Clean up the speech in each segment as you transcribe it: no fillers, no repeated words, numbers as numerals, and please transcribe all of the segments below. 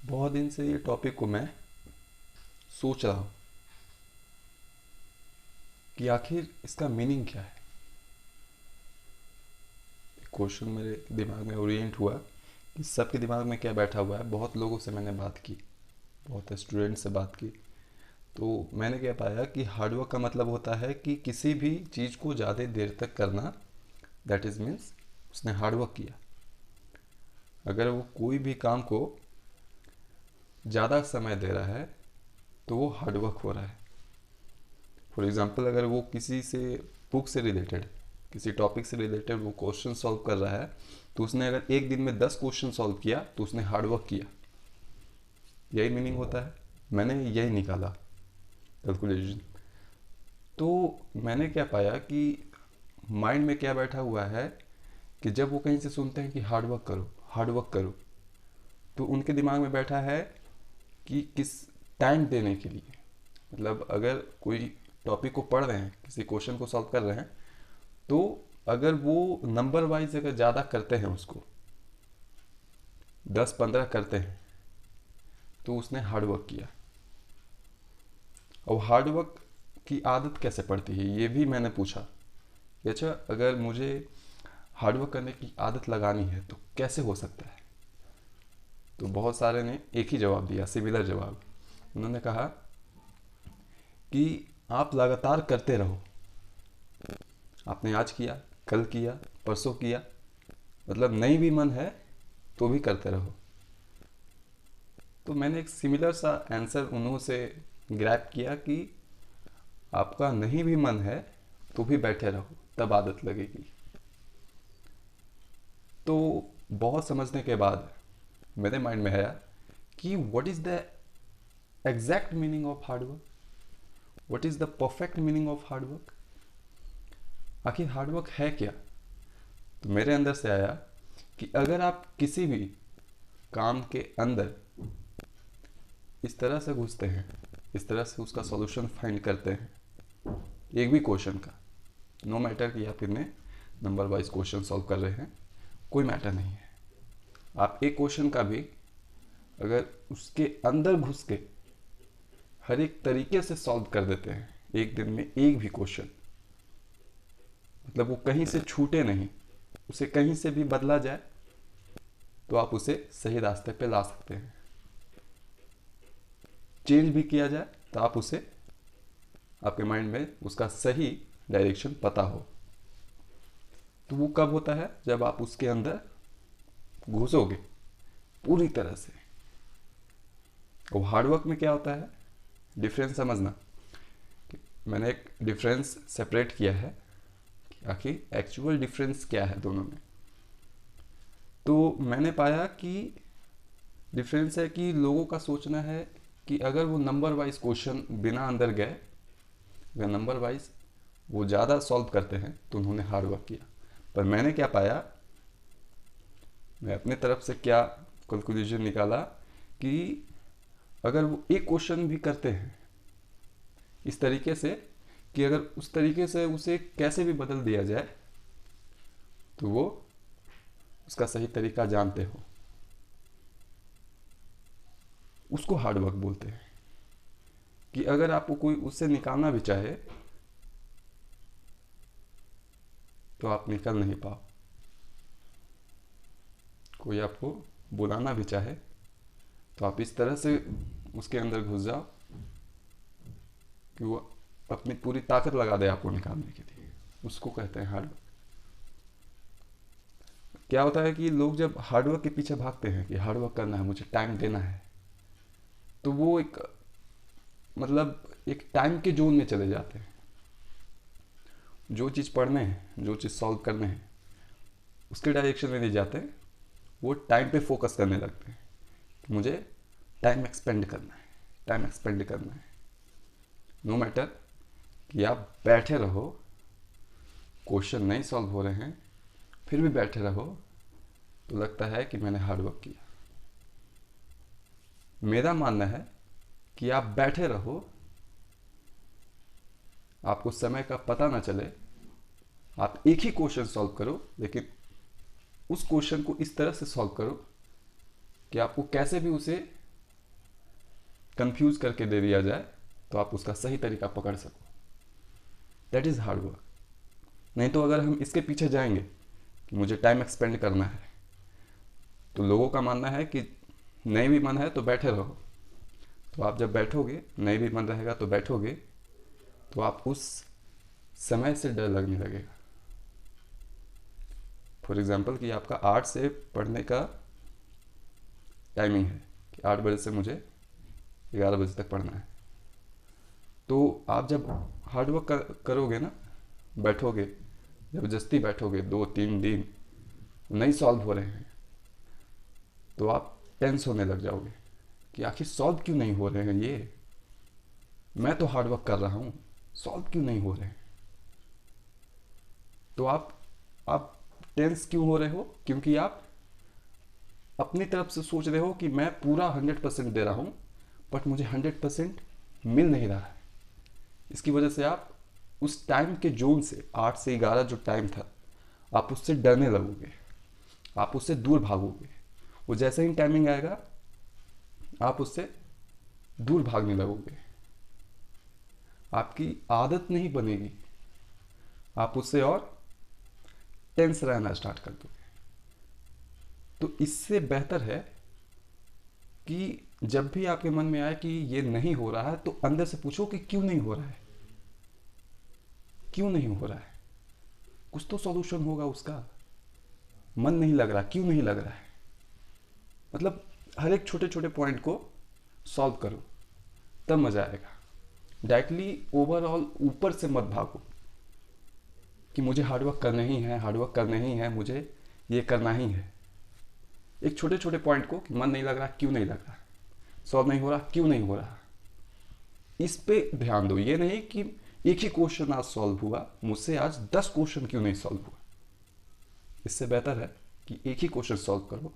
बहुत दिन से ये टॉपिक को मैं सोच रहा हूँ कि आखिर इसका मीनिंग क्या है। क्वेश्चन मेरे दिमाग में ओरिएंट हुआ कि सबके दिमाग में क्या बैठा हुआ है। बहुत लोगों से मैंने बात की, बहुत स्टूडेंट से बात की, तो मैंने क्या पाया कि हार्डवर्क का मतलब होता है कि किसी भी चीज़ को ज़्यादा देर तक करना। दैट इज़ मीन्स उसने हार्डवर्क किया। अगर वो कोई भी काम को ज़्यादा समय दे रहा है तो वो हार्डवर्क हो रहा है। फॉर एग्ज़ाम्पल, अगर वो किसी से बुक से रिलेटेड, किसी टॉपिक से रिलेटेड वो क्वेश्चन सॉल्व कर रहा है, तो उसने अगर एक दिन में 10 क्वेश्चन सॉल्व किया तो उसने हार्डवर्क किया। यही मीनिंग होता है। मैंने यही निकाला कैलकुलेशन। तो मैंने क्या पाया कि माइंड में क्या बैठा हुआ है कि जब वो कहीं से सुनते हैं कि हार्डवर्क करो हार्डवर्क करो, तो उनके दिमाग में बैठा है कि किस टाइम देने के लिए। मतलब अगर कोई टॉपिक को पढ़ रहे हैं, किसी क्वेश्चन को सॉल्व कर रहे हैं, तो अगर वो नंबर वाइज अगर ज़्यादा करते हैं, उसको 10-15 करते हैं, तो उसने हार्डवर्क किया। और हार्डवर्क की आदत कैसे पड़ती है ये भी मैंने पूछा कि अच्छा, अगर मुझे हार्डवर्क करने की आदत लगानी है तो कैसे हो सकता है। तो बहुत सारे ने एक ही जवाब दिया, सिमिलर जवाब। उन्होंने कहा कि आप लगातार करते रहो। आपने आज किया, कल किया, परसों किया, मतलब नहीं भी मन है तो भी करते रहो। तो मैंने एक सिमिलर सा आंसर उन्हों से ग्रैब किया कि आपका नहीं भी मन है तो भी बैठे रहो, तब आदत लगेगी। तो बहुत समझने के बाद मेरे माइंड में आया कि what is the exact meaning of hard work, what is the perfect meaning of hard work. आखिर हार्डवर्क है क्या। तो मेरे अंदर से आया कि अगर आप किसी भी काम के अंदर इस तरह से घुसते हैं, इस तरह से उसका सॉल्यूशन फाइंड करते हैं, एक भी क्वेश्चन का, नो मैटर कि आप कितने नंबर वाइज क्वेश्चन सॉल्व कर रहे हैं, कोई मैटर नहीं है। आप एक क्वेश्चन का भी अगर उसके अंदर घुस के हर एक तरीके से सॉल्व कर देते हैं एक दिन में, एक भी क्वेश्चन, मतलब वो कहीं से छूटे नहीं, उसे कहीं से भी बदला जाए तो आप उसे सही रास्ते पे ला सकते हैं। चेंज भी किया जाए तो आप उसे, आपके माइंड में उसका सही डायरेक्शन पता हो। तो वो कब होता है, जब आप उसके अंदर घुसोगे पूरी तरह से। और हार्डवर्क में क्या होता है, डिफरेंस समझना। मैंने एक डिफरेंस सेपरेट किया है कि आखिर एक्चुअल डिफरेंस क्या है दोनों में। तो मैंने पाया कि डिफरेंस है कि लोगों का सोचना है कि अगर वो नंबर वाइज क्वेश्चन बिना अंदर गए, अगर नंबर वाइज वो ज़्यादा सॉल्व करते हैं तो उन्होंने हार्ड वर्क किया। पर मैंने क्या पाया, मैं अपने तरफ से क्या कंक्लूजन निकाला कि अगर वो एक क्वेश्चन भी करते हैं इस तरीके से कि अगर उस तरीके से उसे कैसे भी बदल दिया जाए तो वो उसका सही तरीका जानते हो, उसको हार्ड वर्क बोलते हैं। कि अगर आपको कोई उससे निकालना भी चाहे तो आप निकल नहीं पाओ, कोई आपको बुलाना भी चाहे तो आप इस तरह से उसके अंदर घुस जाओ कि वो अपनी पूरी ताकत लगा दे आपको निकालने के लिए, उसको कहते हैं हार्ड वर्क। क्या होता है कि लोग जब हार्डवर्क के पीछे भागते हैं कि हार्डवर्क करना है, मुझे टाइम देना है, तो वो एक, मतलब एक टाइम के जोन में चले जाते हैं। जो चीज़ पढ़ने हैं, जो चीज़ सॉल्व करने हैं, उसके डायरेक्शन में नहीं जाते, वो टाइम पे फोकस करने लगते हैं। मुझे टाइम एक्सपेंड करना है, टाइम एक्सपेंड करना है। नो मैटर कि आप बैठे रहो, क्वेश्चन नहीं सॉल्व हो रहे हैं, फिर भी बैठे रहो तो लगता है कि मैंने हार्डवर्क किया। मेरा मानना है कि आप बैठे रहो, आपको समय का पता ना चले, आप एक ही क्वेश्चन सॉल्व करो, लेकिन उस क्वेश्चन को इस तरह से सॉल्व करो कि आपको कैसे भी उसे कंफ्यूज करके दे दिया जाए तो आप उसका सही तरीका पकड़ सको। That is hard work. नहीं तो अगर हम इसके पीछे जाएंगे कि मुझे टाइम एक्सपेंड करना है, तो लोगों का मानना है कि नहीं भी मन है तो बैठे रहो। तो आप जब बैठोगे, नहीं भी मन रहेगा तो बैठोगे, तो आप उस समय से डर लगने लगेगा। फॉर एग्जाम्पल कि आपका 8 से पढ़ने का टाइमिंग है कि 8 बजे से मुझे 11 बजे तक पढ़ना है। तो आप जब हार्डवर्क करोगे ना, बैठोगे, ज़बरदस्ती बैठोगे, 2-3 दिन नहीं सॉल्व हो रहे हैं, तो आप टेंस होने लग जाओगे कि आखिर सॉल्व क्यों नहीं हो रहे हैं, ये मैं तो हार्डवर्क कर रहा हूँ, सॉल्व क्यों नहीं हो रहे हैं। तो आप टेंस क्यों हो रहे हो? क्योंकि आप अपनी तरफ से सोच रहे हो कि मैं पूरा 100% दे रहा हूँ, बट मुझे 100% मिल नहीं रहा है। इसकी वजह से आप उस टाइम के जोन से, 8 से 11 जो टाइम था, आप उससे डरने लगोगे, आप उससे दूर भागोगे। वो जैसे ही टाइमिंग आएगा आप उससे दूर भागने लगोगे, आपकी आदत नहीं बनेगी, आप उससे और टेंस रहना स्टार्ट कर दोगे। तो इससे बेहतर है कि जब भी आपके मन में आए कि ये नहीं हो रहा है, तो अंदर से पूछो कि क्यों नहीं हो रहा है, क्यों नहीं हो रहा है। कुछ तो सॉल्यूशन होगा उसका। मन नहीं लग रहा, क्यों नहीं लग रहा है? मतलब हर एक छोटे छोटे पॉइंट को सॉल्व करो, तब मजा आएगा। डायरेक्टली ओवरऑल ऊपर से मत भागो कि मुझे हार्डवर्क करना ही है, हार्डवर्क करना ही है, मुझे ये करना ही है। एक छोटे छोटे पॉइंट को कि मन नहीं लग रहा, क्यों नहीं लग रहा, सॉल्व नहीं हो रहा, क्यों नहीं हो रहा, इस पे ध्यान दो। ये नहीं कि एक ही क्वेश्चन आज सॉल्व हुआ, मुझसे आज 10 क्वेश्चन क्यों नहीं सॉल्व हुआ। इससे बेहतर है कि एक ही क्वेश्चन सॉल्व करो,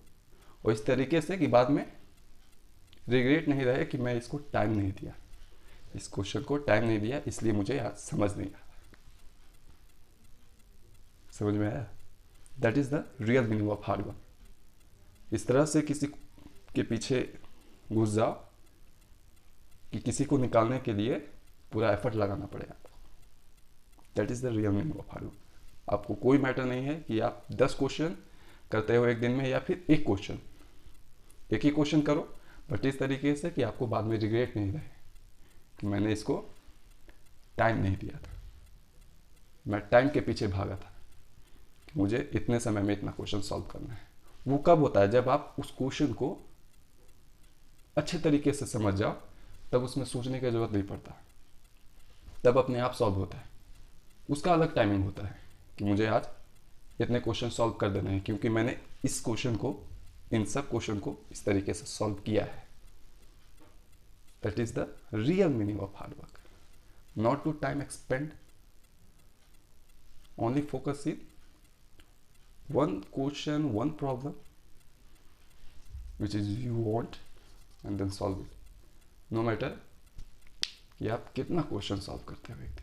और इस तरीके से कि बाद में रिग्रेट नहीं रहे कि मैं इसको टाइम नहीं दिया, इस क्वेश्चन को टाइम नहीं दिया, इसलिए मुझे आज समझ नहीं आया। समझ में आया? That is the real meaning of hard work. इस तरह से किसी के पीछे घुस जाओ कि किसी को निकालने के लिए पूरा एफर्ट लगाना पड़े आपको। That is the real meaning of hard work. आपको कोई मैटर नहीं है कि आप 10 क्वेश्चन करते हो एक दिन में, या फिर एक क्वेश्चन, एक ही क्वेश्चन करो, बट इस तरीके से कि आपको बाद में रिग्रेट नहीं रहे कि मैंने इसको टाइम नहीं दिया था, मैं टाइम के पीछे भागा था कि मुझे इतने समय में इतना क्वेश्चन सॉल्व करना है। वो कब होता है? जब आप उस क्वेश्चन को अच्छे तरीके से समझ जाओ, तब उसमें सोचने की जरूरत नहीं पड़ता, तब अपने आप सॉल्व होता है। उसका अलग टाइमिंग होता है कि मुझे आज इतने क्वेश्चन सॉल्व कर देने हैं, क्योंकि मैंने इस क्वेश्चन को, इन सब क्वेश्चन को इस तरीके से सॉल्व किया है। That is the real meaning of hard work. Not to time expend, only focus in one question, one problem which is you want, and then solve it, no matter कि आप कितना question solve करते हो एक दिन।